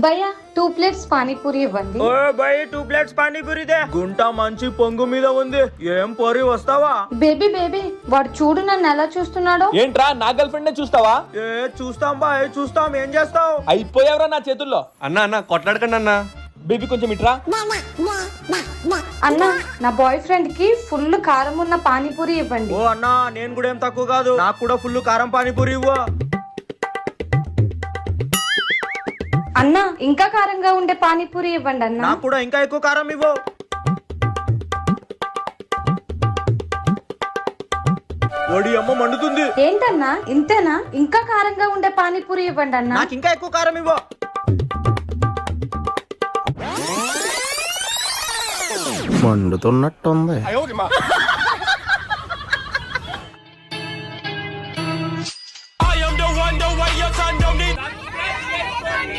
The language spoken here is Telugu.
భయ్యా 2 ప్లేట్స్ పానీపూరి ఇవ్వండి. ఓ భయ్ 2 ప్లేట్స్ పానీపూరి దే. గుంట మంచి పొంగు మీద ఉంది. ఏం పోరి వస్తావా? బేబీ వాడు చూడు నన్ను ఎలా చూస్తున్నాడో. ఏంట్రా నా గర్ల్ ఫ్రెండ్ చూస్తావా? ఏ చూస్తాం బాయ్ చూస్తాం. ఏం చేస్తావు? అయిపోయావరా నా చేతుల్లో. అన్న కొట్లాడకండి అన్న. బేబీ కొంచెం ఇట్రా. అన్నా నా బాయ్ ఫ్రెండ్ కి ఫుల్ కారం ఉన్న పానీపూరి ఇవ్వండి. ఓ అన్నా నేను కూడా ఏం తక్కువ కాదు. నాకు కూడా ఫుల్ కారం పానీపూరి ఇవ్వు. అన్నా ఇంకా కారంగా ఉండే పానీపూరి ఇవ్వండి అన్నా. నాకు కూడా ఇంకా ఎక్కువ కారం ఇవ్వు. ఓడి అమ్మ మండుతుంది. ఏంటన్నా ఇంతేనా? ఇంకా కారంగా ఉండే పానీపూరి ఇవ్వండి అన్నా. నాకు ఇంకా ఎక్కువ కారం ఇవ్వు. మండుతున్నట్టుంది.